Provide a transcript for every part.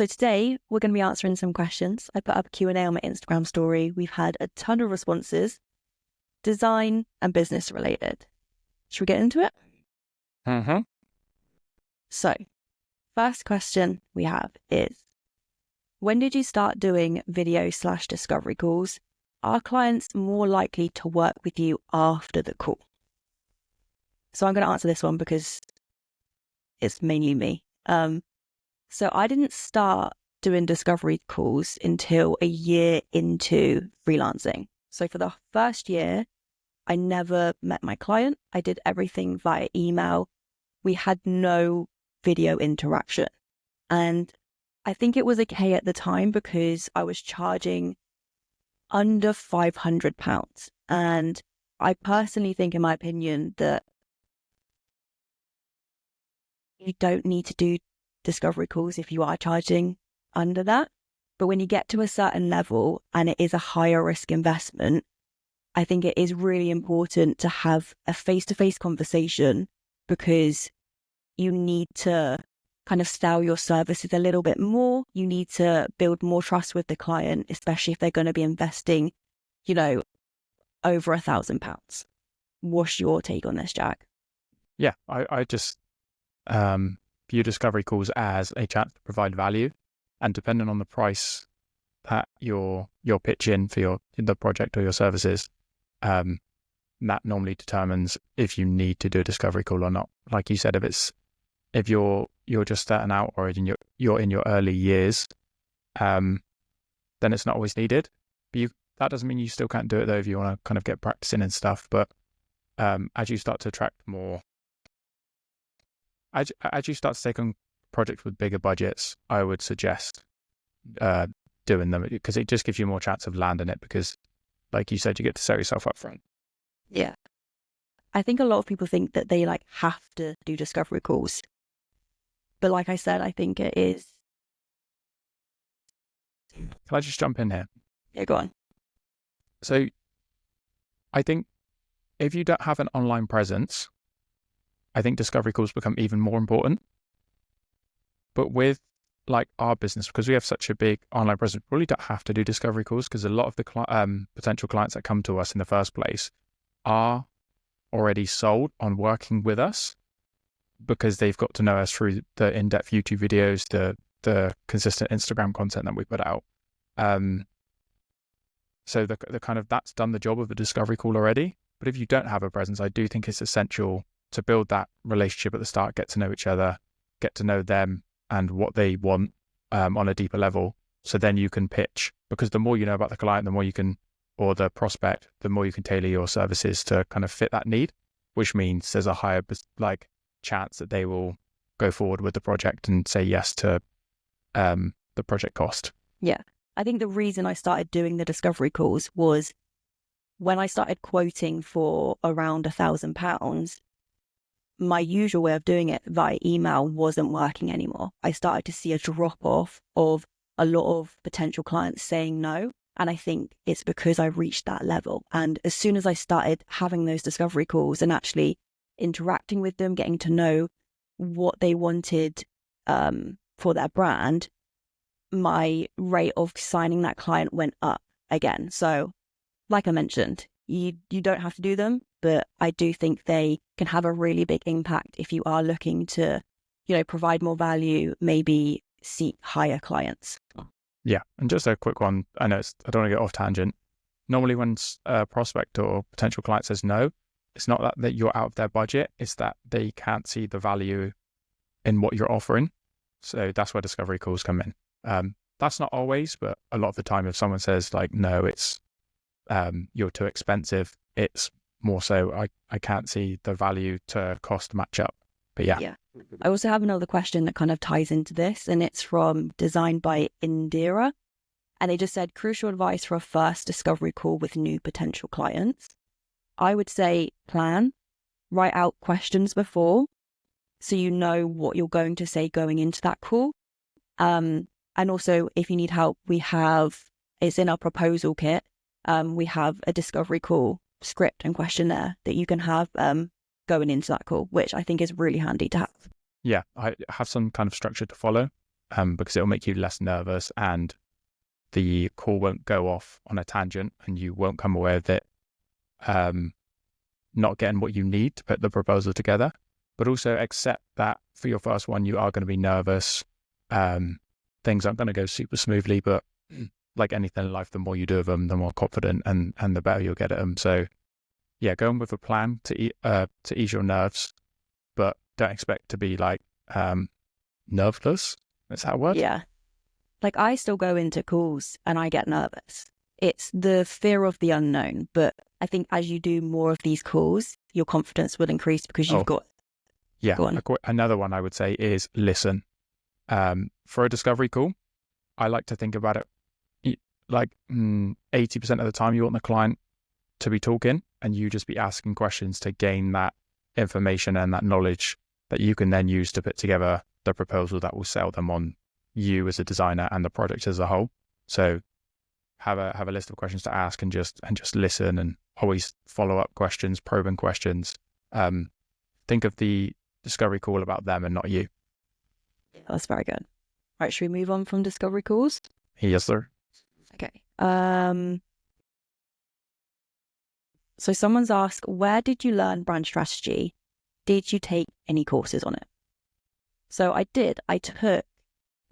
So today we're going to be answering some questions. I put up a Q&A on my Instagram story. We've had a ton of responses, design and business related. Should we get into it? Mm-hmm. So first question we have is, when did you start doing video/discovery calls? Are clients more likely to work with you after the call? So I'm going to answer this one because it's mainly me. So I didn't start doing discovery calls until a year into freelancing. So for the first year, I never met my client. I did everything via email. We had no video interaction. And I think it was okay at the time because I was charging under £500. And I personally think, in my opinion, that you don't need to do discovery calls if you are charging under that. But when you get to a certain level and it is a higher risk investment, I think it is really important to have a face-to-face conversation because you need to kind of sell your services a little bit more. You need to build more trust with the client, especially if they're going to be investing, over £1,000. What's your take on this, Jack? Yeah, I just view discovery calls as a chance to provide value, and depending on the price that you're pitching for the project or your services, that normally determines if you need to do a discovery call or not. Like you said, if you're just starting out or you're in your early years, then it's not always needed. But that doesn't mean you still can't do it though if you want to kind of get practicing and stuff. But as you start to attract more, as you start to take on projects with bigger budgets, I would suggest doing them because it just gives you more chance of landing it because, like you said, you get to sell yourself up front. Yeah. I think a lot of people think that they have to do discovery calls. But like I said, I think it is. Can I just jump in here? Yeah, go on. So I think if you don't have an online presence, I think discovery calls become even more important. But with our business, because we have such a big online presence, we really don't have to do discovery calls because a lot of the potential clients that come to us in the first place are already sold on working with us because they've got to know us through the in-depth YouTube videos, the consistent Instagram content that we put out. So the kind of that's done the job of the discovery call already. But if you don't have a presence, I do think it's essential to build that relationship at the start, get to know each other, get to know them and what they want on a deeper level. So then you can pitch, because the more you know about the client, the more you can, or the prospect, the more you can tailor your services to kind of fit that need, which means there's a higher chance that they will go forward with the project and say yes to the project cost. Yeah. I think the reason I started doing the discovery calls was when I started quoting for around £1,000, my usual way of doing it via email wasn't working anymore. I started to see a drop off of a lot of potential clients saying no. And I think it's because I reached that level. And as soon as I started having those discovery calls and actually interacting with them, getting to know what they wanted for their brand, my rate of signing that client went up again. So like I mentioned, you don't have to do them, but I do think they can have a really big impact if you are looking to, provide more value, maybe seek higher clients. Yeah. And just a quick one. I know I don't want to get off tangent. Normally when a prospect or potential client says no, it's not that you're out of their budget. It's that they can't see the value in what you're offering. So that's where discovery calls come in. That's not always, but a lot of the time if someone says no, it's you're too expensive, it's more so I can't see the value to cost match up. But yeah. I also have another question that kind of ties into this, and it's from Designed by Indira. And they just said, crucial advice for a first discovery call with new potential clients. I would say write out questions before so you know what you're going to say going into that call. And also, if you need help, it's in our proposal kit. We have a discovery call script and questionnaire that you can have going into that call, which I think is really handy to have. Yeah, I have some kind of structure to follow. because it'll make you less nervous and the call won't go off on a tangent and you won't come away with it not getting what you need to put the proposal together. But also accept that for your first one, you are going to be nervous. Things aren't going to go super smoothly, but like anything in life, the more you do of them, the more confident and the better you'll get at them. So yeah, go in with a plan to ease your nerves, but don't expect to be like nerveless. Is that a word? Yeah. Like I still go into calls and I get nervous. It's the fear of the unknown. But I think as you do more of these calls, your confidence will increase because you've got. Yeah. Go on. Another one I would say is listen. For a discovery call, I like to think about it like 80% of the time you want the client to be talking and you just be asking questions to gain that information and that knowledge that you can then use to put together the proposal that will sell them on you as a designer and the project as a whole. So have a list of questions to ask and just listen, and always follow up questions, probing questions. Think of the discovery call about them and not you. That's very good. Right, should we move on from discovery calls? Yes, sir. Okay. So someone's asked, where did you learn brand strategy? Did you take any courses on it? So I did. I took a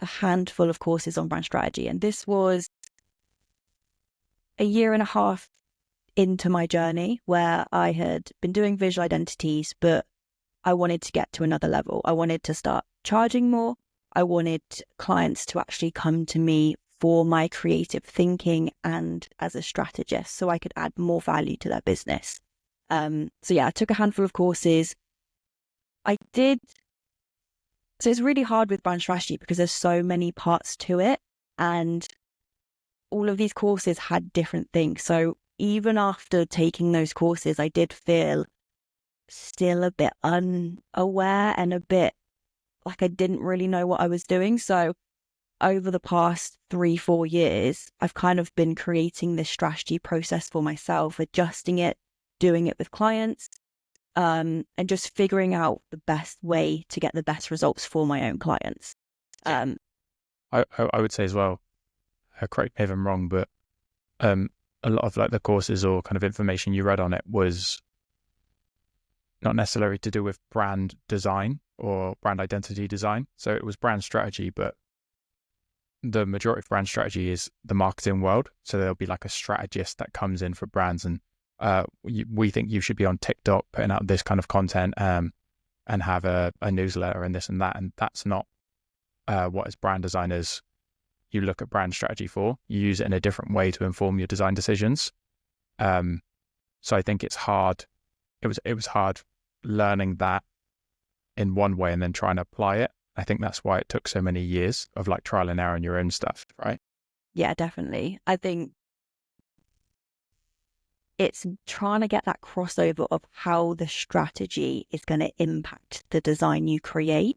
handful of courses on brand strategy, and this was a year and a half into my journey where I had been doing visual identities, but I wanted to get to another level. I wanted to start charging more. I wanted clients to actually come to me for my creative thinking and as a strategist so I could add more value to their business. So yeah, I took a handful of courses. So it's really hard with brand strategy because there's so many parts to it and all of these courses had different things. So even after taking those courses, I did feel still a bit unaware and a bit like I didn't really know what I was doing. So over the past 3-4 years, I've kind of been creating this strategy process for myself, adjusting it, doing it with clients, and just figuring out the best way to get the best results for my own clients. I would say as well, correct me if I'm wrong, but a lot of like the courses or kind of information you read on it was not necessarily to do with brand design or brand identity design. So it was brand strategy, but the majority of brand strategy is the marketing world. So there'll be like a strategist that comes in for brands and we think you should be on TikTok putting out this kind of content and have a newsletter and this and that. And that's not what as brand designers you look at brand strategy for. You use it in a different way to inform your design decisions. So I think it's hard. It was hard learning that in one way and then trying to apply it. I think that's why it took so many years of like trial and error in your own stuff, right? Yeah, definitely. I think it's trying to get that crossover of how the strategy is going to impact the design you create.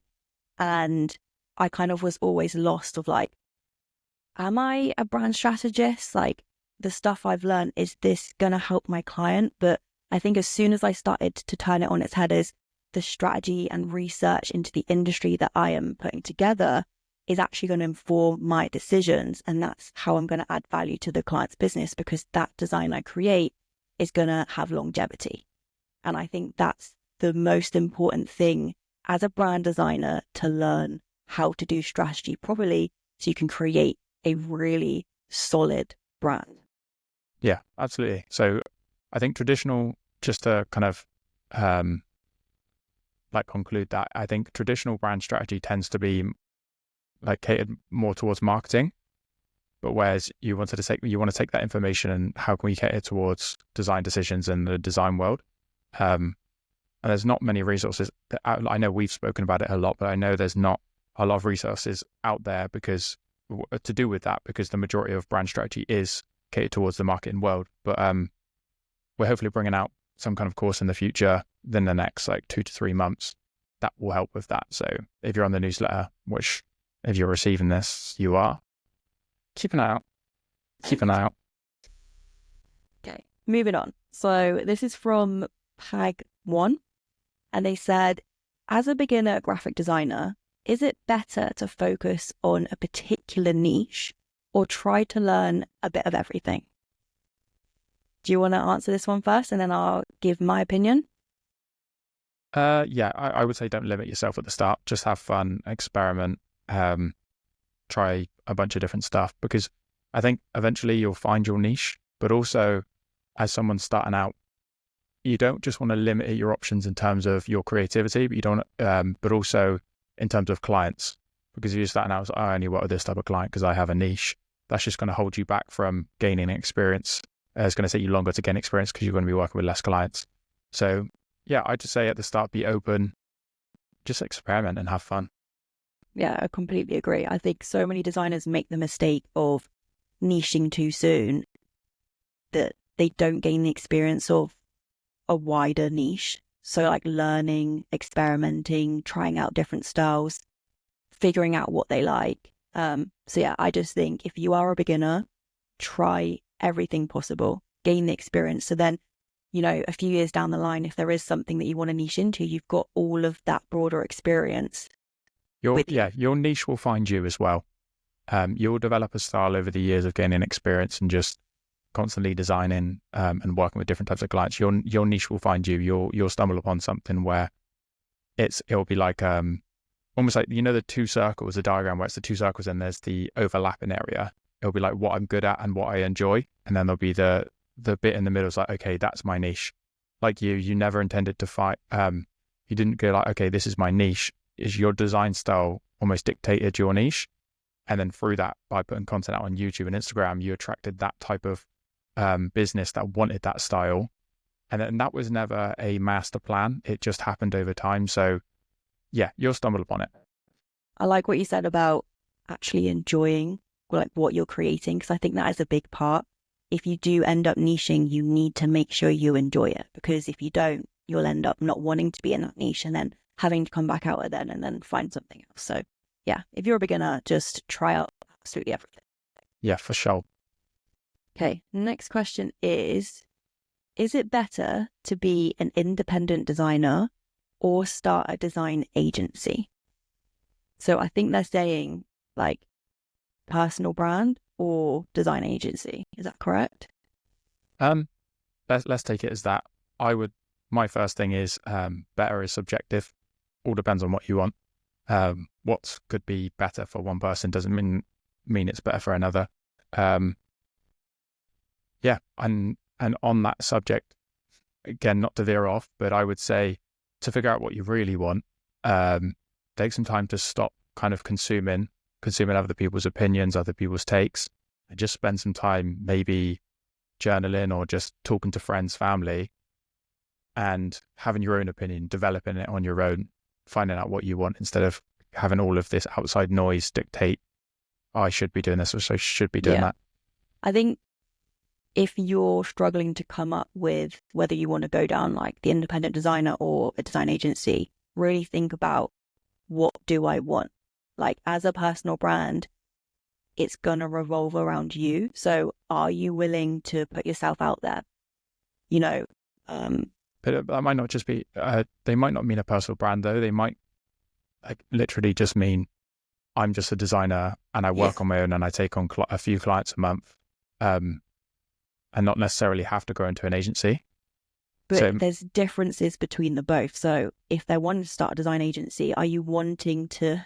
And I kind of was always lost of like, am I a brand strategist? Like the stuff I've learned, is this going to help my client? But I think as soon as I started to turn it on its head as the strategy and research into the industry that I am putting together is actually going to inform my decisions. And that's how I'm going to add value to the client's business because that design I create is going to have longevity. And I think that's the most important thing as a brand designer, to learn how to do strategy properly so you can create a really solid brand. Yeah, absolutely. So I think traditional, just to kind of like conclude that, I think traditional brand strategy tends to be like catered more towards marketing, but whereas you want to take that information and how can we cater towards design decisions in the design world. And there's not many resources. I know we've spoken about it a lot, but I know there's not a lot of resources out there because to do with that, because the majority of brand strategy is catered towards the marketing world. But we're hopefully bringing out some kind of course in the future within the next like 2 to 3 months that will help with that. So if you're on the newsletter, which if you're receiving this, you are, keep an eye out. Keep an eye out. Okay, moving on. So this is from Pag1. And they said, as a beginner graphic designer, is it better to focus on a particular niche or try to learn a bit of everything? Do you want to answer this one first and then I'll give my opinion? Yeah, I would say don't limit yourself at the start. Just have fun, experiment, try a bunch of different stuff, because I think eventually you'll find your niche. But also, as someone starting out, you don't just want to limit your options in terms of your creativity, but you don't, but also in terms of clients. Because if you're starting out, I only work with this type of client because I have a niche. That's just going to hold you back from gaining experience. It's going to take you longer to gain experience because you're going to be working with less clients. So yeah, I'd just say at the start, be open, just experiment and have fun. Yeah, I completely agree. I think so many designers make the mistake of niching too soon that they don't gain the experience of a wider niche. So like learning, experimenting, trying out different styles, figuring out what they like. So yeah, I just think if you are a beginner, try everything possible, gain the experience. So then, a few years down the line, if there is something that you want to niche into, you've got all of that broader experience with you. Your niche will find you as well. You'll develop a style over the years of gaining experience and just constantly designing and working with different types of clients. Your niche will find you. You'll stumble upon something where it'll be like almost like the two circles, the diagram where it's the two circles and there's the overlapping area. It'll be like what I'm good at and what I enjoy, and then there'll be the bit in the middle. It's like, okay, that's my niche. Like you never intended to fight. You didn't go like, okay, this is my niche. Is your design style almost dictated your niche? And then through that, by putting content out on YouTube and Instagram, you attracted that type of business that wanted that style. And then that was never a master plan. It just happened over time. So yeah, you'll stumble upon it. I like what you said about actually enjoying like what you're creating, because I think that is a big part. If you do end up niching, you need to make sure you enjoy it, because if you don't, you'll end up not wanting to be in that niche and then having to come back out of it and then find something else. So yeah, if you're a beginner, just try out absolutely everything. Yeah, for sure. Okay, next question is it better to be an independent designer or start a design agency? So I think they're saying like personal brand or design agency. Is that correct? Let's take it as that. My first thing is better is subjective. All depends on what you want. What could be better for one person doesn't mean it's better for another. Yeah, and on that subject, again, not to veer off, but I would say to figure out what you really want, take some time to stop kind of consuming other people's opinions, other people's takes, and just spend some time maybe journaling or just talking to friends, family, and having your own opinion, developing it on your own, finding out what you want instead of having all of this outside noise dictate, I should be doing this or I should be doing that. I think if you're struggling to come up with whether you want to go down like the independent designer or a design agency, really think about, what do I want? Like as a personal brand, it's going to revolve around you. So are you willing to put yourself out there? But that might not just be, they might not mean a personal brand though. They might like literally just mean I'm just a designer and I work on my own and I take on a few clients a month, and not necessarily have to go into an agency. But there's differences between the both. So if they're wanting to start a design agency, are you wanting to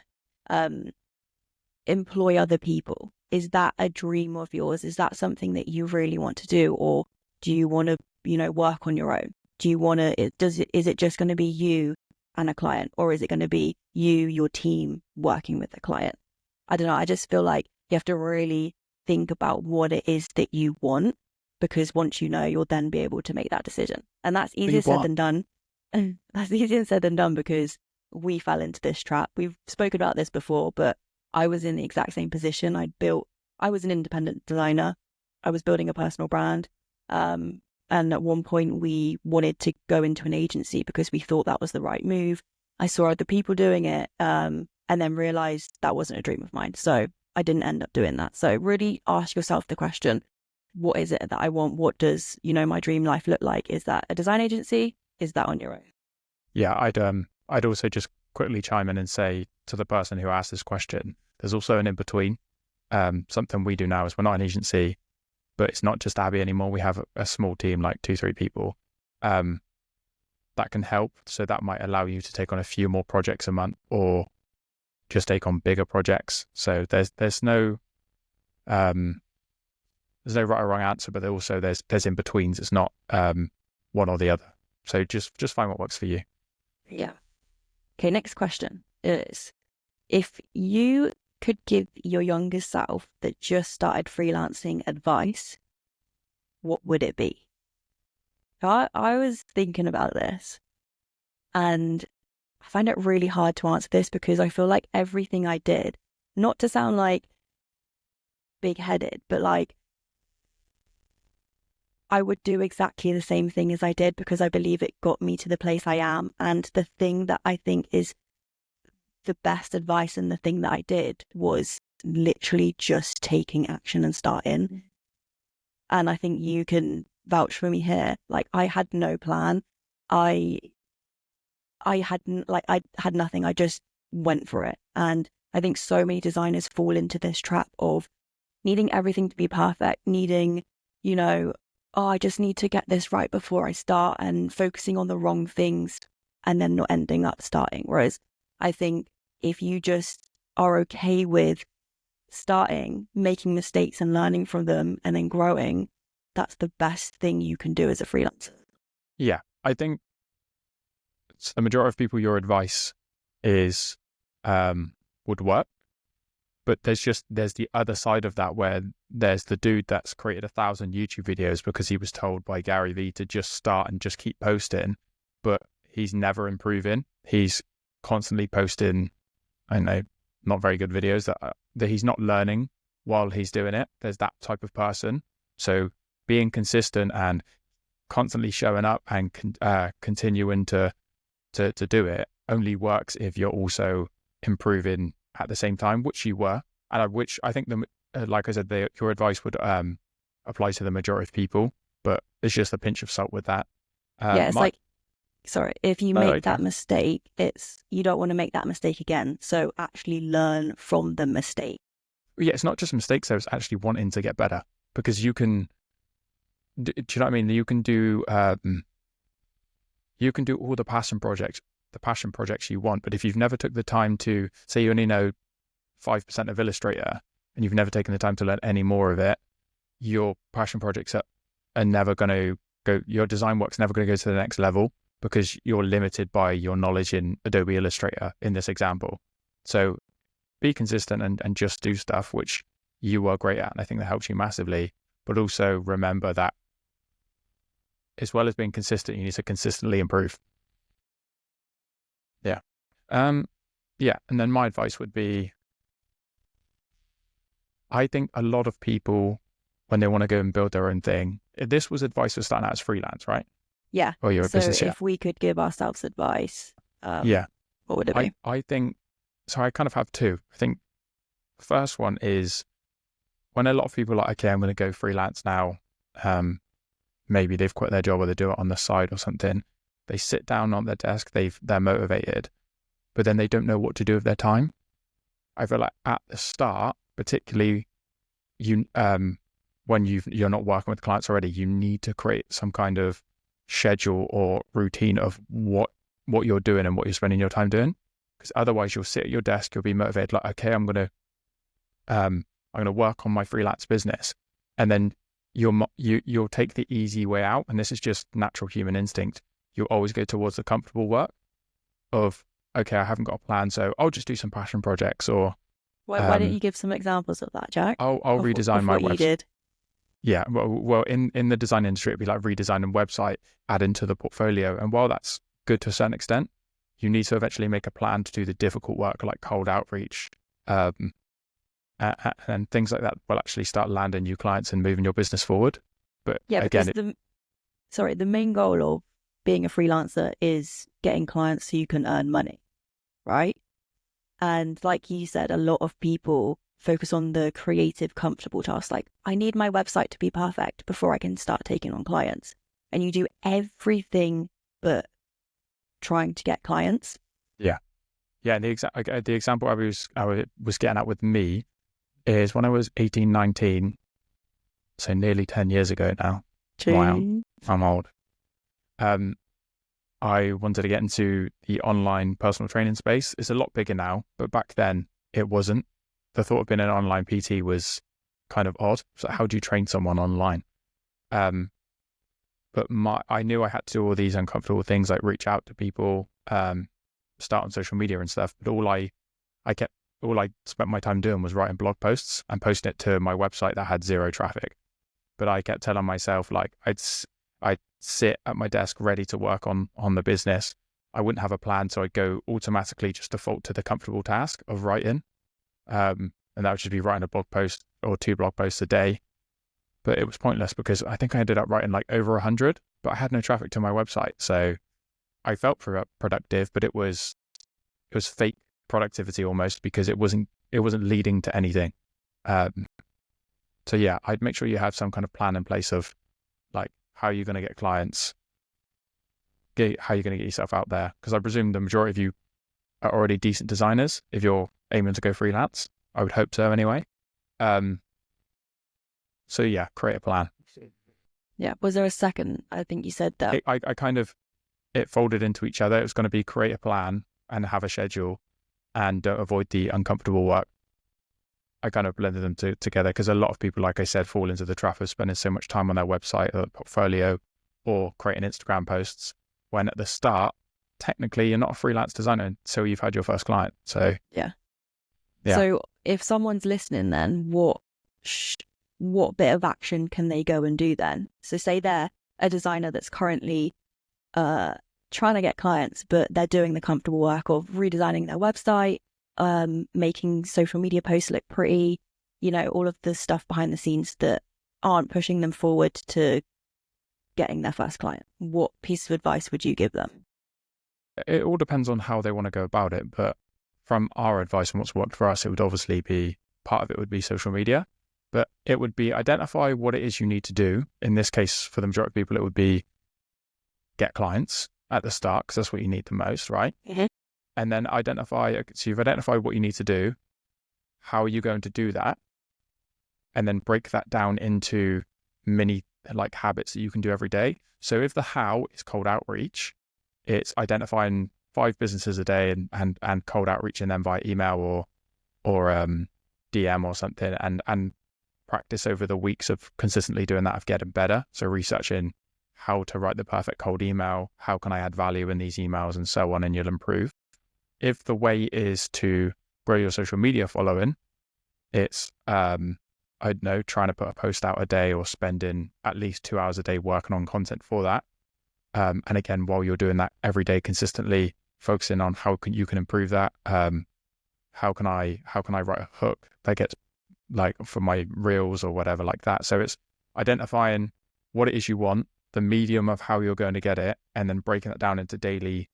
employ other people? Is that a dream of yours? Is that something that you really want to do? Or do you want to, work on your own? Do you want to, is it just going to be you and a client? Or is it going to be you, your team working with the client? I don't know. I just feel like you have to really think about what it is that you want, because once you know, you'll then be able to make that decision. And that's easier said than done. And that's easier said than done, because we fell into this trap. We've spoken about this before, but I was in the exact same position. I was an independent designer. I was building a personal brand. And at one point we wanted to go into an agency because we thought that was the right move. I saw other people doing it, and then realized that wasn't a dream of mine. So I didn't end up doing that. So really ask yourself the question, what is it that I want? What does, my dream life look like? Is that a design agency? Is that on your own? Yeah, I'd also just quickly chime in and say to the person who asked this question, there's also an in-between. Something we do now is we're not an agency, but it's not just Abby anymore. We have a small team, like 2-3 people, that can help. So that might allow you to take on a few more projects a month or just take on bigger projects. So there's no right or wrong answer, but also there's in betweens. It's not one or the other. So just find what works for you. Yeah. Okay, next question is, if you could give your younger self that just started freelancing advice, what would it be? I was thinking about this, and I find it really hard to answer this because I feel like everything I did, not to sound like big-headed, but like I would do exactly the same thing as I did because I believe it got me to the place I am. And the thing that I think is the best advice and the thing that I did was literally just taking action and starting. And I think you can vouch for me here. Like, I had no plan. I had nothing. I just went for it. And I think so many designers fall into this trap of needing everything to be perfect, needing, oh, I just need to get this right before I start, and focusing on the wrong things and then not ending up starting. Whereas I think if you just are okay with starting, making mistakes and learning from them and then growing, that's the best thing you can do as a freelancer. Yeah, I think the majority of people, your advice is would work. But there's the other side of that where there's the dude that's created 1,000 YouTube videos because he was told by Gary Vee to just start and just keep posting, but he's never improving. He's constantly posting, I don't know, not very good videos that he's not learning while he's doing it. There's that type of person. So being consistent and constantly showing up and continuing to do it only works if you're also improving at the same time, which you were, and which I think like I said, your advice would apply to the majority of people, but it's just a pinch of salt with that. If you make that mistake, you don't want to make that mistake again. So actually learn from the mistake. Yeah, it's not just mistakes though, it's actually wanting to get better, because you can, do you know what I mean? You can do all the passion projects you want, but if you've never took the time to, say you only know 5% of Illustrator and you've never taken the time to learn any more of it, your passion projects are never going to go, your design work's never going to go to the next level because you're limited by your knowledge in Adobe Illustrator in this example. So be consistent and just do stuff which you are great at, and I think that helps you massively. But also remember that as well as being consistent, you need to consistently improve. Yeah. Yeah. And then my advice would be, I think a lot of people, when they want to go and build their own thing, this was advice for starting out as freelance, right? Yeah. Or you're a business. So if we could give ourselves advice, what would it be? I think, so I kind of have two. I think the first one is when a lot of people are like, okay, I'm going to go freelance now. Maybe they've quit their job or they do it on the side or something. They sit down on their desk, they're motivated, but then they don't know what to do with their time. I feel like at the start, particularly when you're not working with clients already, you need to create some kind of schedule or routine of what you're doing and what you're spending your time doing. Because otherwise you'll sit at your desk, you'll be motivated like, okay, I'm going to work on my freelance business. And then you'll take the easy way out. And this is just natural human instinct. You'll always go towards the comfortable work of, okay, I haven't got a plan, so I'll just do some passion projects. Or why don't you give some examples of that, Jack? I'll redesign my website. You did. Yeah, well, in the design industry, it'd be like redesigning website, add into the portfolio. And while that's good to a certain extent, you need to eventually make a plan to do the difficult work like cold outreach, and things like that will actually start landing new clients and moving your business forward. But yeah, again, the main goal of being a freelancer is getting clients so you can earn money, right? And like you said, a lot of people focus on the creative, comfortable tasks. Like, I need my website to be perfect before I can start taking on clients. And you do everything but trying to get clients. Yeah. Yeah, the example I was getting at with me is when I was 18, 19, so nearly 10 years ago now. Wow, True. I'm old. Um, I wanted to get into the online personal training space. It's a lot bigger now, but back then it wasn't. The thought of being an online PT was kind of odd. So how do you train someone online? Um, but I knew I had to do all these uncomfortable things like reach out to people, start on social media and stuff. But all I spent my time doing was writing blog posts and posting it to my website that had zero traffic. But I kept telling myself like I'd sit at my desk ready to work on the business. I wouldn't have a plan, so I'd go automatically just default to the comfortable task of writing. And that would just be writing a blog post or 2 blog posts a day. But it was pointless because I think I ended up writing like over 100, but I had no traffic to my website. So I felt productive, but it was fake productivity almost because it wasn't leading to anything. So yeah, I'd make sure you have some kind of plan in place of like how you're going to get clients, how you're going to get yourself out there. Because I presume the majority of you are already decent designers if you're aiming to go freelance. I would hope so anyway. So yeah, create a plan. Yeah. Was there a second? I think you said that. I kind of, it folded into each other. It was going to be create a plan and have a schedule and don't avoid the uncomfortable work. I kind of blended them together because a lot of people, like I said, fall into the trap of spending so much time on their website or portfolio or creating Instagram posts when at the start, technically you're not a freelance designer until you've had your first client. So Yeah. Yeah. So if someone's listening, then what bit of action can they go and do then? So say they're a designer that's currently trying to get clients, but they're doing the comfortable work of redesigning their website, making social media posts look pretty, all of the stuff behind the scenes that aren't pushing them forward to getting their first client. What piece of advice would you give them? It all depends on how they want to go about it. But from our advice and what's worked for us, it would obviously be, part of it would be social media, but it would be identify what it is you need to do. In this case, for the majority of people, it would be get clients at the start because that's what you need the most, right? Mm-hmm. And then so you've identified what you need to do. How are you going to do that? And then break that down into mini like habits that you can do every day. So if the how is cold outreach, it's identifying 5 businesses a day and cold outreaching them via email or DM or something, and practice over the weeks of consistently doing that, of getting better. So researching how to write the perfect cold email, how can I add value in these emails, and so on, and you'll improve. If the way is to grow your social media following, it's I don't know, trying to put a post out a day or spending at least 2 hours a day working on content for that. And again, while you're doing that every day consistently, focusing on how you can improve that. How can I write a hook that gets like for my reels or whatever like that. So it's identifying what it is you want, the medium of how you're going to get it, and then breaking that down into daily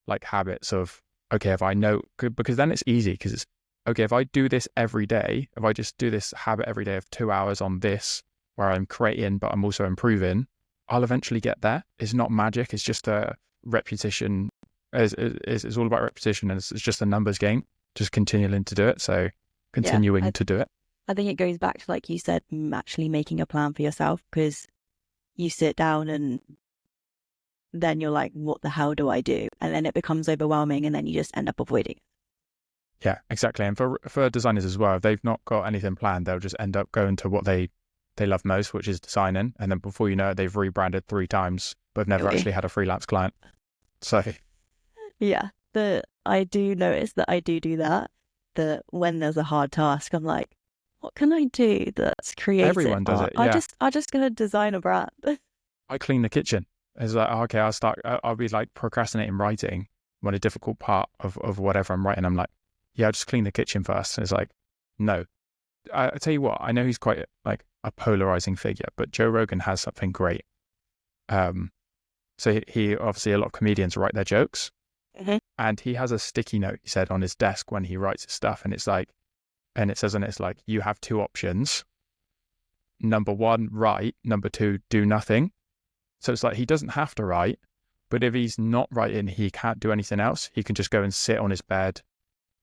like habits of, okay, if I know, because then it's easy because it's, okay, if I do this every day, if I just do this habit every day of 2 hours on this, where I'm creating, but I'm also improving, I'll eventually get there. It's not magic. It's just a repetition. It's all about repetition, and it's just a numbers game, just continuing to do it. So continuing to do it. I think it goes back to, like you said, actually making a plan for yourself, because you sit down and then you're like, what the hell do I do? And then it becomes overwhelming and then you just end up avoiding it. Yeah, exactly. And for designers as well, if they've not got anything planned, they'll just end up going to what they love most, which is designing. And then before you know it, they've rebranded 3 times, but never actually had a freelance client. So yeah, I do notice that I do that when there's a hard task, I'm like, what can I do that's creative? Everyone does it. Yeah. I'm just going to design a brand. I clean the kitchen. It's like, okay, I'll be like procrastinating writing when a difficult part of whatever I'm writing. I'm like, yeah, I'll just clean the kitchen first. And it's like, no. I tell you what, I know he's quite like a polarizing figure, but Joe Rogan has something great. So he obviously, a lot of comedians write their jokes, and he has a sticky note, he said, on his desk when he writes his stuff. And it's like, and it says on it's like, you have 2 options. Number 1, write. Number 2, do nothing. So it's like, he doesn't have to write, but if he's not writing, he can't do anything else. He can just go and sit on his bed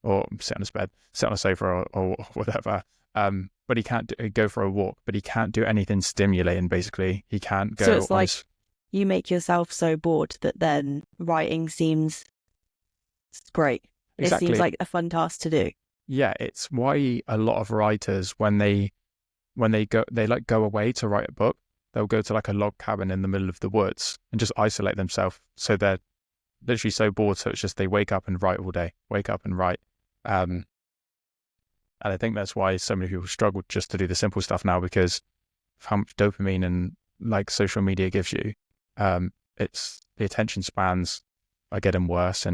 or sit on his bed, sit on a sofa or whatever. But he can't go for a walk, but he can't do anything stimulating, basically. He can't So go it's on like his... you make yourself so bored that then writing seems great. It seems Exactly. like a fun task to do. Yeah, it's why a lot of writers, when they like go away to write a book, they'll go to like a log cabin in the middle of the woods and just isolate themselves. So they're literally so bored. So it's just they wake up and write all day, wake up and write. And I think that's why so many people struggle just to do the simple stuff now, because of how much dopamine and like social media gives you. It's the attention spans are getting worse.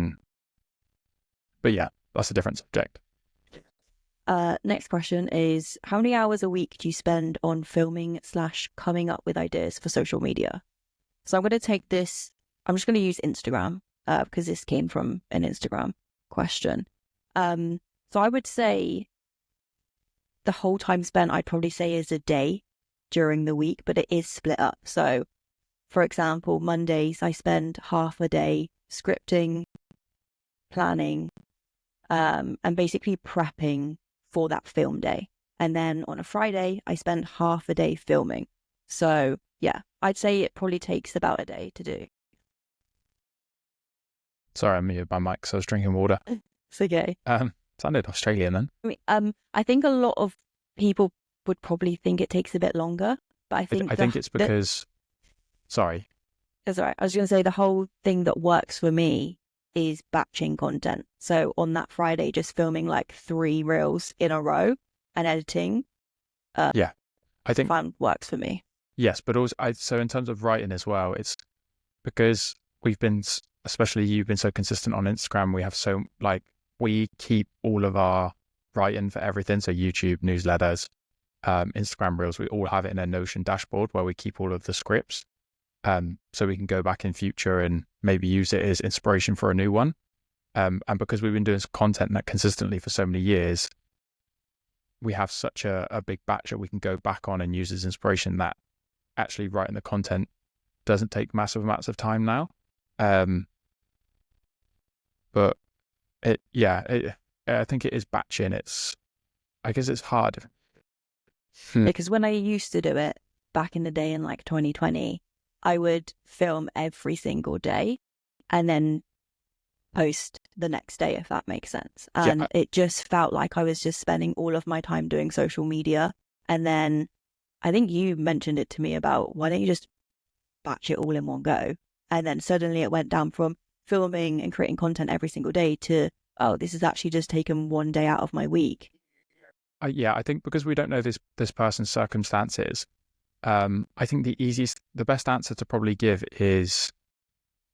But yeah, that's a different subject. Next question is, how many hours a week do you spend on filming / coming up with ideas for social media? So I'm going to take this, I'm just going to use Instagram because this came from an Instagram question. So I would say the whole time spent, I'd probably say is a day during the week, but it is split up. So for example, Mondays, I spend half a day scripting, planning, and basically prepping for that film day. And then on a Friday, I spend half a day filming. So yeah, I'd say it probably takes about a day to do. Sorry, I muted my mic, so I was drinking water. It's okay. Sounded Australian then. I think a lot of people would probably think it takes a bit longer, but I think it's because... Sorry. That's all right. I was going to say the whole thing that works for me is batching content. So on that Friday, just filming like 3 reels in a row and editing. Yeah, I think works for me. Yes, but also so in terms of writing as well, it's because especially you've been so consistent on Instagram. We have we keep all of our writing for everything. So YouTube, newsletters, Instagram reels, we all have it in a Notion dashboard where we keep all of the scripts. So we can go back in future and maybe use it as inspiration for a new one. And because we've been doing content that consistently for so many years, we have such a big batch that we can go back on and use as inspiration, that actually writing the content doesn't take massive amounts of time now. But I think it is batching. I guess it's hard. Because when I used to do it back in the day in like 2020, I would film every single day and then post the next day, if that makes sense. And it just felt like I was just spending all of my time doing social media. And then I think you mentioned it to me about, why don't you just batch it all in one go? And then suddenly it went down from filming and creating content every single day to, oh, this has actually just taken one day out of my week. I think because we don't know this person's circumstances, I think the best answer to probably give is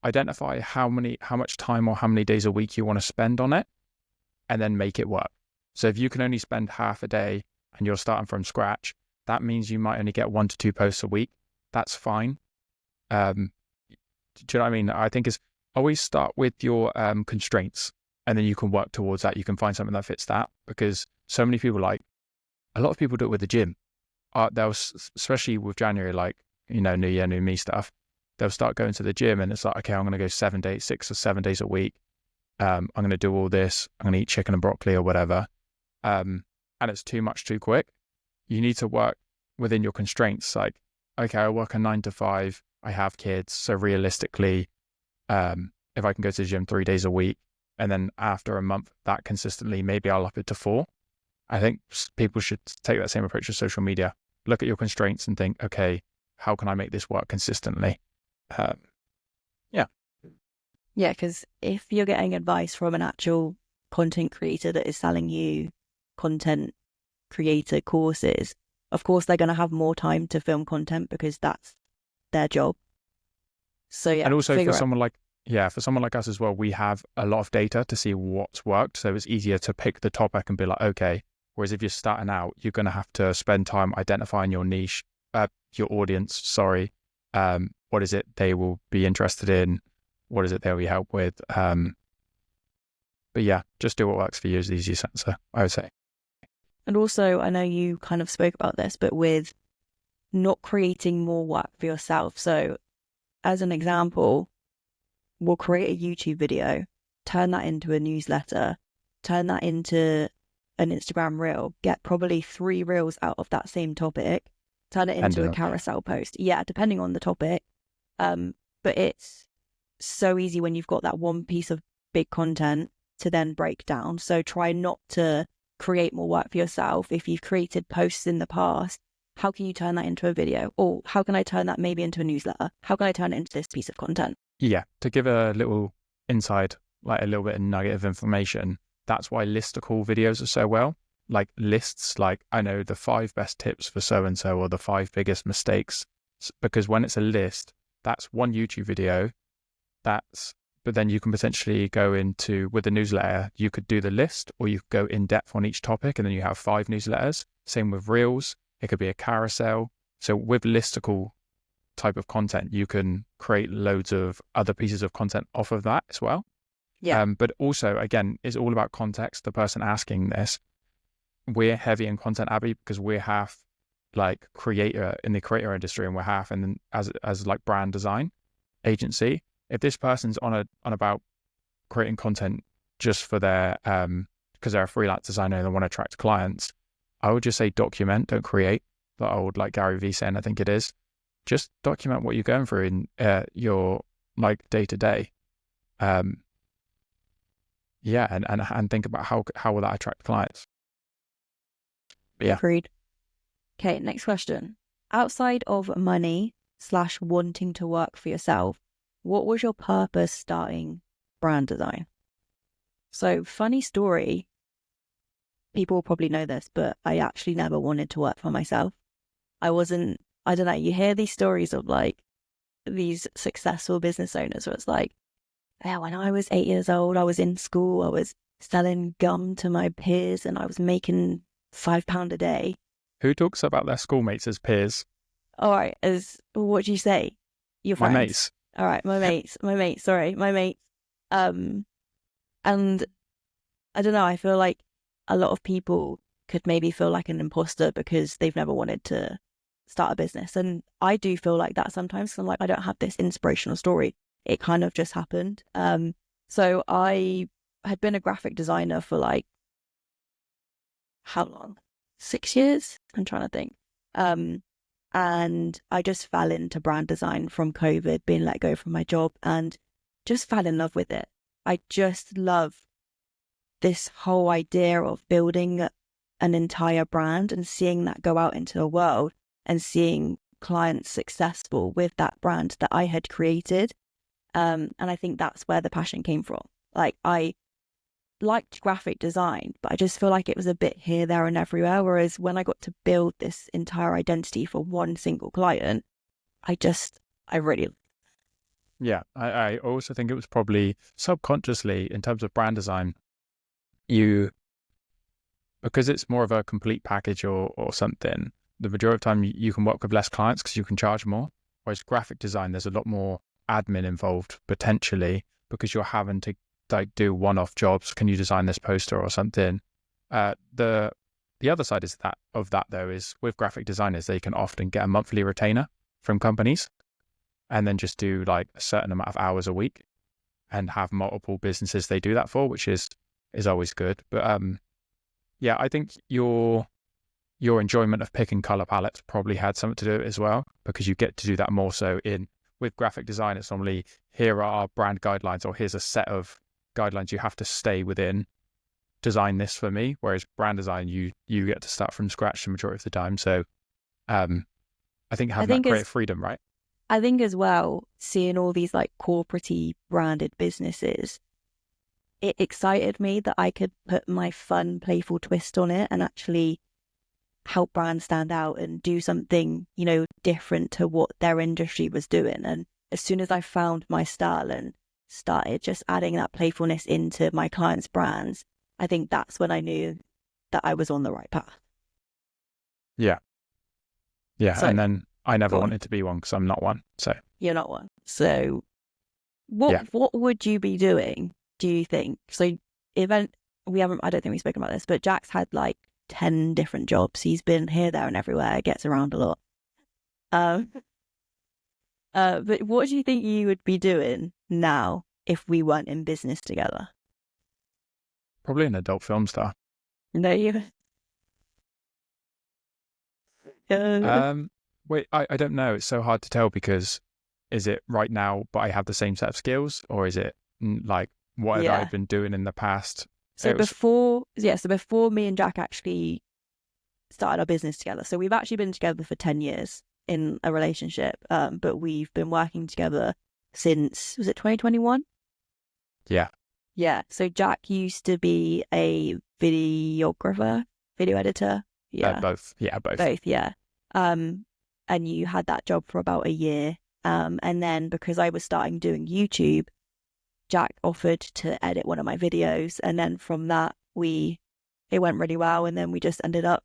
identify how much time or how many days a week you want to spend on it, and then make it work. So if you can only spend half a day and you're starting from scratch, that means you might only get 1 to 2 posts a week. That's fine. Do you know what I mean? I think is always start with your constraints, and then you can work towards that. You can find something that fits that, because so many people, like a lot of people do it with the gym. They'll, especially with January, New Year, New Me stuff, they'll start going to the gym and it's like, okay, I'm going to go 6 or 7 days a week. I'm going to do all this. I'm going to eat chicken and broccoli or whatever. And it's too much too quick. You need to work within your constraints. Like, okay, I work a 9 to 5. I have kids. So realistically, if I can go to the gym 3 days a week, and then after a month that consistently, maybe I'll up it to 4. I think people should take that same approach to social media. Look at your constraints and think, okay, how can I make this work consistently? Yeah, because if you're getting advice from an actual content creator that is selling you content creator courses, of course they're going to have more time to film content because that's their job. So yeah, and also for someone like us as well, we have a lot of data to see what's worked. So it's easier to pick the topic and be like, okay. Whereas if you're starting out, you're going to have to spend time identifying your niche, your audience, sorry. What is it they will be interested in? What is it they'll be helped with? But yeah, just do what works for you is the easiest answer, I would say. And also, I know you kind of spoke about this, but with not creating more work for yourself. So as an example, we'll create a YouTube video, turn that into a newsletter, turn that into an Instagram reel, get probably 3 reels out of that same topic, turn it into a carousel post. Yeah, depending on the topic. But it's so easy when you've got that one piece of big content to then break down. So try not to create more work for yourself. If you've created posts in the past, how can you turn that into a video? Or how can I turn that maybe into a newsletter? How can I turn it into this piece of content? Yeah, to give a little insight, like a little bit of nugget of information, that's why listicle videos are so well. Like lists, like I know the 5 best tips for so-and-so or the 5 biggest mistakes. Because when it's a list, that's one YouTube video. But then you can potentially go into, with a newsletter, you could do the list or you could go in depth on each topic and then you have 5 newsletters. Same with reels. It could be a carousel. So with listicle type of content, you can create loads of other pieces of content off of that as well. Yeah. But also, again, it's all about context. The person asking this, we're heavy in content, Abby, because we're half like creator in the creator industry and we're half and then as like brand design agency. If this person's on about creating content just for their because they're a freelance designer and they want to attract clients, I would just say document, don't create. But I would, like Gary Vee saying, I think it is, just document what you're going through in your like day to day. Yeah, and think about how will that attract clients. But yeah. Agreed. Okay, next question. Outside of money/wanting to work for yourself, what was your purpose starting brand design? So, funny story, people will probably know this, but I actually never wanted to work for myself. I don't know, you hear these stories of like these successful business owners where it's like, yeah, when I was 8 years old, I was in school, I was selling gum to my peers and I was making £5 a day. Who talks about their schoolmates as peers? All right, what do you say? Your My friends? mates. All right, my mates. And I don't know, I feel like a lot of people could maybe feel like an imposter because they've never wanted to start a business. And I do feel like that sometimes, 'cause I'm like, I don't have this inspirational story. It kind of just happened. So I had been a graphic designer for like, how long? 6 years? I'm trying to think. And I just fell into brand design from COVID, being let go from my job, and just fell in love with it. I just love this whole idea of building an entire brand and seeing that go out into the world and seeing clients successful with that brand that I had created. And I think that's where the passion came from. Like, I liked graphic design, but I just feel like it was a bit here, there, and everywhere. Whereas when I got to build this entire identity for one single client, I really. Yeah, I also think it was probably subconsciously in terms of brand design, because it's more of a complete package or something, the majority of the time you can work with less clients because you can charge more. Whereas graphic design, there's a lot more admin involved potentially because you're having to like do one-off jobs. Can you design this poster or something? The other side of that though is with graphic designers, they can often get a monthly retainer from companies and then just do like a certain amount of hours a week and have multiple businesses they do that for, which is always good. But yeah, I think your enjoyment of picking color palettes probably had something to do with it as well, because you get to do that more so with graphic design. It's normally, here are our brand guidelines, or here's a set of guidelines you have to stay within. Design this for me. Whereas brand design, you get to start from scratch the majority of the time. So I think having that creative freedom, right? I think as well, seeing all these like corporate-y branded businesses, it excited me that I could put my fun, playful twist on it and actually help brands stand out and do something, different to what their industry was doing. And as soon as I found my style and started just adding that playfulness into my clients' brands, I think that's when I knew that I was on the right path. Yeah. Yeah. So, and then I never wanted to be one because I'm not one. So you're not one. So what would you be doing, do you think? So I don't think we've spoken about this, but Jack's had like 10 different jobs. He's been here, there, and everywhere. Gets around a lot. But what do you think you would be doing now if we weren't in business together? Probably an adult film star. No, you. Uh, Um, Wait, I don't know. It's so hard to tell because is it right now, but I have the same set of skills, or is it like what had I yeah. been doing in the past? So It was, before me and Jack actually started our business together. So we've actually been together for 10 years in a relationship. But we've been working together since, was it 2021? yeah, Yeah. So Jack used to be a videographer, video editor. Yeah. both. Yeah, both. Both. Yeah. Um, and you had that job for about a year. And then because I was starting doing YouTube, Jack offered to edit one of my videos. And then from that, it went really well. And then we just ended up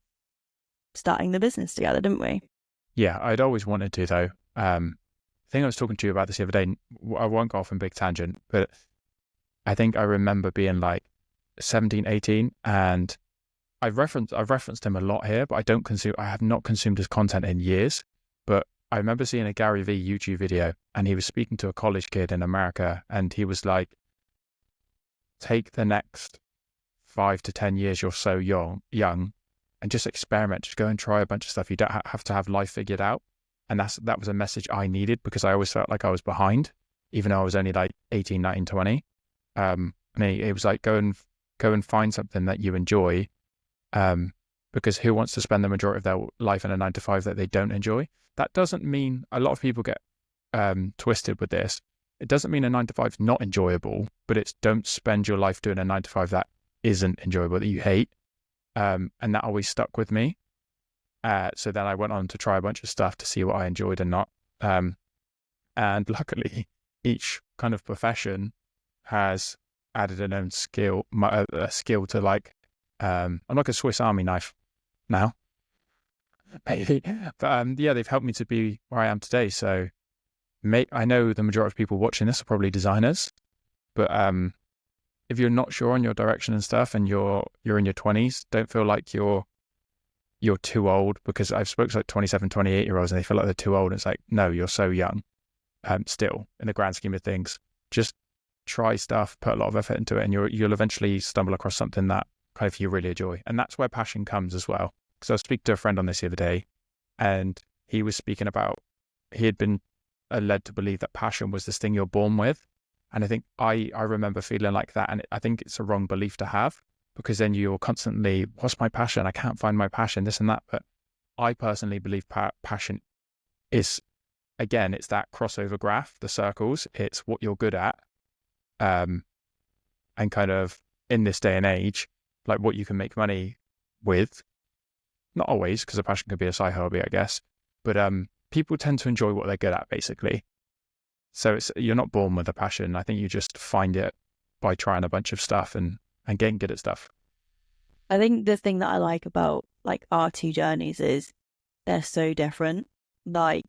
starting the business together, didn't we? Yeah, I'd always wanted to though. I think I was talking to you about this the other day. I won't go off on a big tangent, but I think I remember being like 17, 18, and I've referenced him a lot here, but I have not consumed his content in years. But I remember seeing a Gary Vee YouTube video, and he was speaking to a college kid in America, and he was like, take the next 5 to 10 years, you're so young, and just experiment, just go and try a bunch of stuff. You don't have to have life figured out. And that was a message I needed because I always felt like I was behind, even though I was only like 18, 19, 20. And it was like, go and find something that you enjoy. Because who wants to spend the majority of their life in a 9 to 5 that they don't enjoy? That doesn't mean, a lot of people get twisted with this. It doesn't mean a 9 to 5 is not enjoyable, but it's don't spend your life doing a 9 to 5 that isn't enjoyable, that you hate. And that always stuck with me. So then I went on to try a bunch of stuff to see what I enjoyed and not. And luckily, each kind of profession has added an own skill, a skill to like, I'm like a Swiss Army knife now, maybe. But yeah, they've helped me to be where I am today. So I know the majority of people watching this are probably designers, but if you're not sure on your direction and stuff, and you're in your 20s, don't feel like you're too old, because I've spoken to like 27, 28-year-olds and they feel like they're too old. It's like, no, you're so young, still in the grand scheme of things. Just try stuff, put a lot of effort into it, and you'll eventually stumble across something that kind of you really enjoy. And that's where passion comes as well. Because I was speaking to a friend on this the other day, and he was speaking about, he had been led to believe that passion was this thing you're born with. And I think I remember feeling like that. And I think it's a wrong belief to have, because then you're constantly, what's my passion? I can't find my passion, this and that. But I personally believe passion is, again, it's that crossover graph, the circles. It's what you're good at. And kind of in this day and age, like what you can make money with. Not always, because a passion could be a side hobby, I guess. But people tend to enjoy what they're good at, basically. So you're not born with a passion. I think you just find it by trying a bunch of stuff and getting good at stuff. I think the thing that I like about like our two journeys is they're so different. Like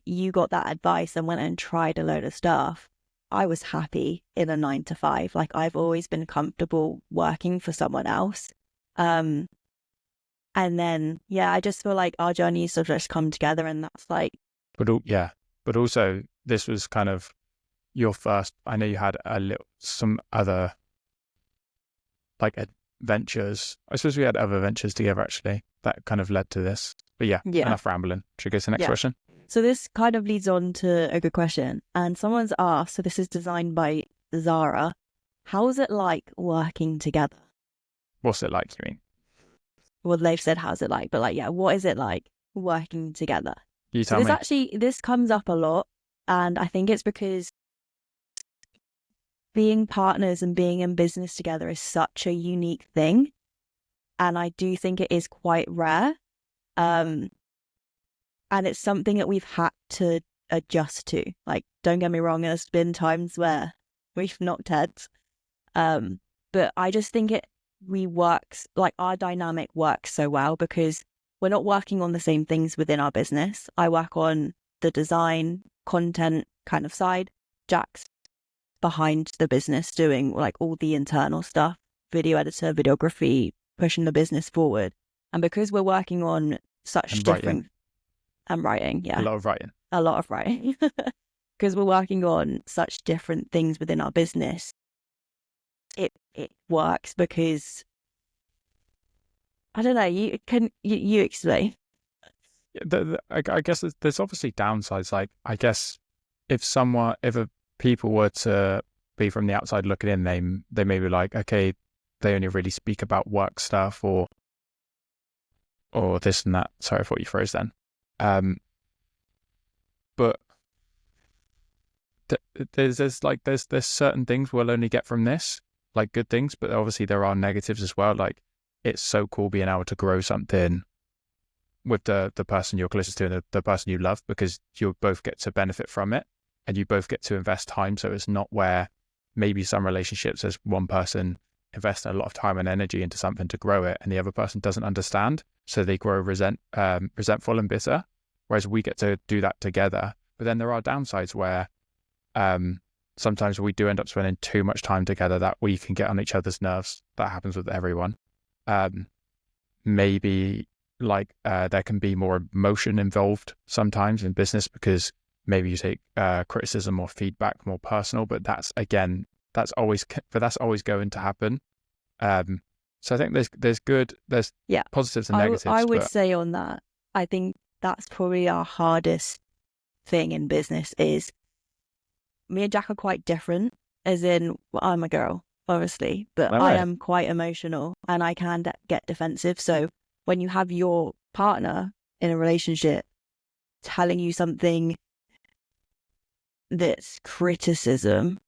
you got that advice and went and tried a load of stuff. I was happy in a 9 to 5. Like I've always been comfortable working for someone else. And then, yeah, I just feel like our journeys sort of just come together, and that's like, But also this was kind of your first, I know you had some other like adventures. I suppose we had other ventures together actually that kind of led to this. But yeah, enough rambling. Should we go to the next question? So this kind of leads on to a good question. And someone's asked, so this is designed by Zara, how is it like working together? What's it like, you mean? Well, they've said, how's it like? But like, yeah, what is it like working together? You tell me. This comes up a lot. And I think it's because being partners and being in business together is such a unique thing. And I do think it is quite rare. And it's something that we've had to adjust to. Like, don't get me wrong, there's been times where we've knocked heads. But I just think our dynamic works so well because we're not working on the same things within our business. I work on the design, content kind of side. Jack's behind the business doing like all the internal stuff, video editor, videography, pushing the business forward. And because we're working on such different... And writing, yeah. A lot of writing. Because we're working on such different things within our business, it works because I don't know. You explain? I guess there's obviously downsides. Like, I guess if people were to be from the outside looking in, they may be like, okay, they only really speak about work stuff or this and that. Sorry, I thought you froze then. But there's certain things we'll only get from this, like good things, but obviously there are negatives as well. Like, it's so cool being able to grow something with the person you're closest to and the person you love, because you'll both get to benefit from it and you both get to invest time. So it's not where maybe some relationships, there's one person investing a lot of time and energy into something to grow it and the other person doesn't understand, so they grow resentful and bitter, whereas we get to do that together. But then there are downsides where sometimes we do end up spending too much time together that we can get on each other's nerves. That happens with everyone. Maybe there can be more emotion involved sometimes in business, because maybe you take criticism or feedback more personal, but that's always going to happen. So I think there's positives and negatives. I would say on that, I think that's probably our hardest thing in business. Is me and Jack are quite different, as in, well, I'm a girl, obviously, but I am quite emotional and I can get defensive. So when you have your partner in a relationship telling you something that's criticism,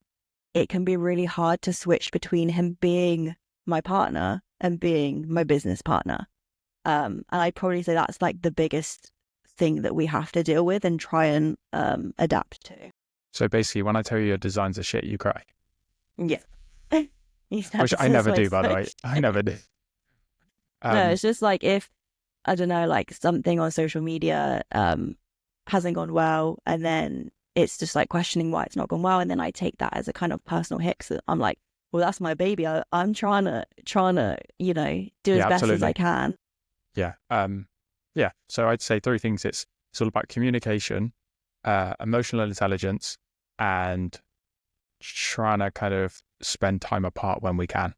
it can be really hard to switch between him being my partner and being my business partner. And I'd probably say that's like the biggest thing that we have to deal with and try and adapt to. So basically, when I tell you your designs are shit, you cry. Yeah. Which I never do, by the way. I never do. No, it's just like if, I don't know, like something on social media hasn't gone well, and then it's just like questioning why it's not gone well, and then I take that as a kind of personal hit. So I'm like, well, that's my baby. I'm trying to do as best as I can. Yeah. Yeah. So I'd say three things. It's all about communication, emotional intelligence, and trying to kind of spend time apart when we can.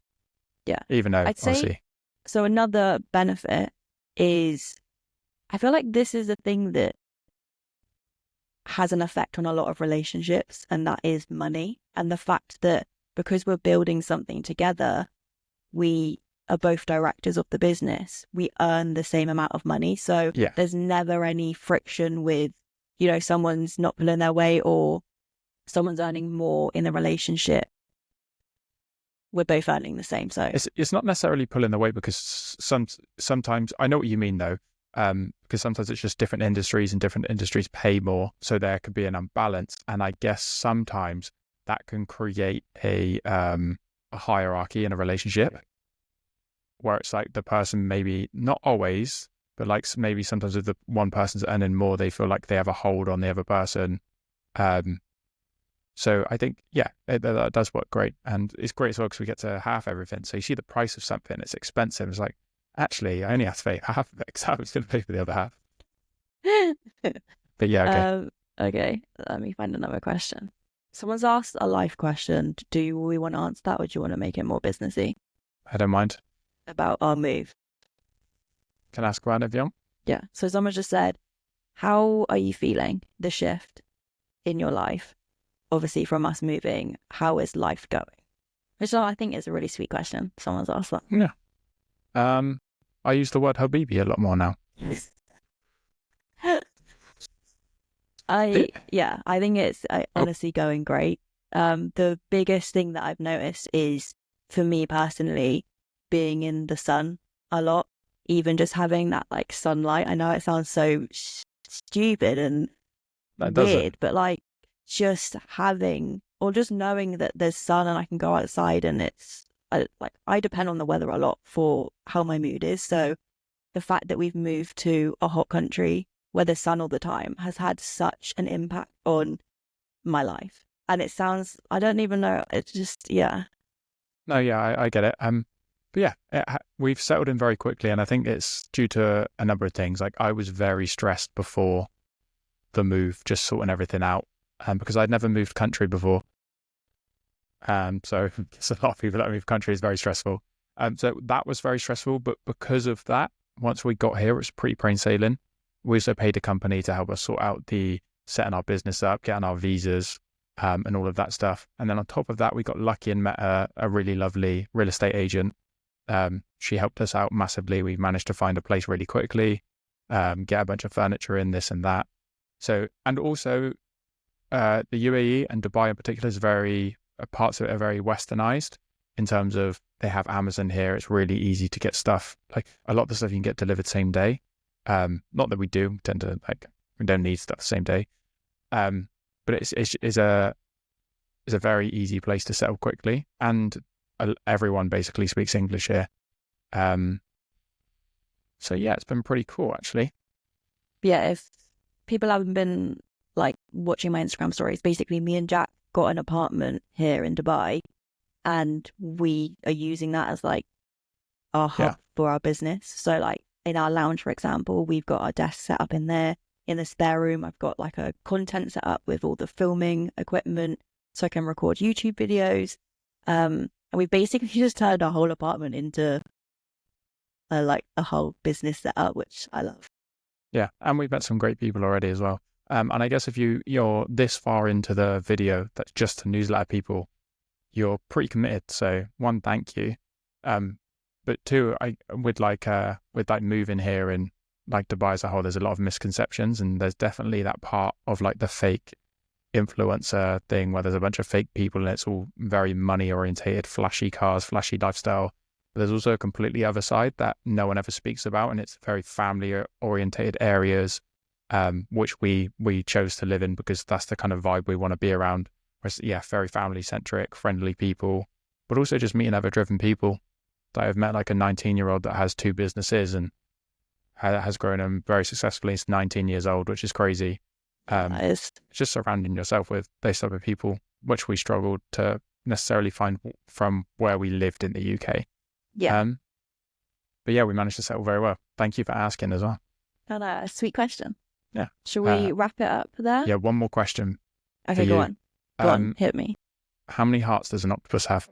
Yeah. Even though, I'd obviously. say, so another benefit is, I feel like this is a thing that has an effect on a lot of relationships, and that is money. And the fact that because we're building something together, we are both directors of the business, we earn the same amount of money. So there's never any friction with, someone's not pulling their weight or someone's earning more in the relationship. We're both earning the same. So it's not necessarily pulling the weight, because sometimes I know what you mean though. Because sometimes it's just different industries and different industries pay more, so there could be an imbalance. And I guess sometimes that can create a hierarchy in a relationship, where it's like the person, maybe not always, but like maybe sometimes if the one person's earning more, they feel like they have a hold on the other person. So I think, that does work great. And it's great as well because we get to half everything. So you see the price of something, it's expensive. It's like, actually, I only have to pay half of it because I was going to pay for the other half. But yeah, okay. Okay, let me find another question. Someone's asked a life question. Do we want to answer that, or do you want to make it more businessy? I don't mind. About our move. Can I ask about it if you want? Yeah. So someone just said, how are you feeling the shift in your life? Obviously from us moving, how is life going? Which I think is a really sweet question. Someone's asked that. Yeah. I use the word Habibi a lot more now. I think it's honestly going great. The biggest thing that I've noticed is, for me personally, being in the sun a lot, even just having that like sunlight. I know it sounds so stupid and weird, but like just having, or just knowing that there's sun and I can go outside, and it's I depend on the weather a lot for how my mood is. So the fact that we've moved to a hot country where there's sun all the time has had such an impact on my life. And it sounds, I don't even know, it's just, yeah. No, yeah, I get it. But yeah, we've settled in very quickly, and I think it's due to a number of things. Like, I was very stressed before the move, just sorting everything out, because I'd never moved country before. So it's a lot of people that move country is very stressful. So that was very stressful, but because of that, once we got here, it was pretty plain sailing. We also paid a company to help us sort out the setting our business up, getting our visas, and all of that stuff. And then on top of that, we got lucky and met a really lovely real estate agent. She helped us out massively. We managed to find a place really quickly, get a bunch of furniture in, this and that. So, and also the UAE and Dubai in particular is parts of it are very westernized in terms of they have Amazon here. It's really easy to get stuff. Like a lot of the stuff you can get delivered same day. Not that we do tend to we don't need stuff the same day. But it's a very easy place to settle quickly, and everyone basically speaks English here. So yeah, it's been pretty cool actually. Yeah, if people haven't been like watching my Instagram stories, basically me and Jack got an apartment here in Dubai, and we are using that as like our hub for our business. So like in our lounge, for example, we've got our desk set up in there. In the spare room, I've got like a content set up with all the filming equipment so I can record YouTube videos. And we basically just turned our whole apartment into like a whole business setup, which I love. Yeah, and we've met some great people already as well. And I guess if you're this far into the video that's just to newsletter people, you're pretty committed. So one, thank you. But two, with moving here and like Dubai as a whole, there's a lot of misconceptions, and there's definitely that part of like the fake influencer thing where there's a bunch of fake people and it's all very money orientated, flashy cars, flashy lifestyle. But there's also a completely other side that no one ever speaks about, and it's very family orientated areas, which we chose to live in because that's the kind of vibe we want to be around. Whereas, yeah, very family centric, friendly people, but also just meeting other driven people. That I've met like a 19-year-old that has 2 businesses and has grown them very successfully. It's 19 years old, which is crazy. It's just surrounding yourself with those type of people, which we struggled to necessarily find from where we lived in the UK. Yeah. But yeah, we managed to settle very well. Thank you for asking as well. And a sweet question. Yeah. Should we wrap it up there? Yeah, one more question. Okay, go on. Go on, hit me. How many hearts does an octopus have?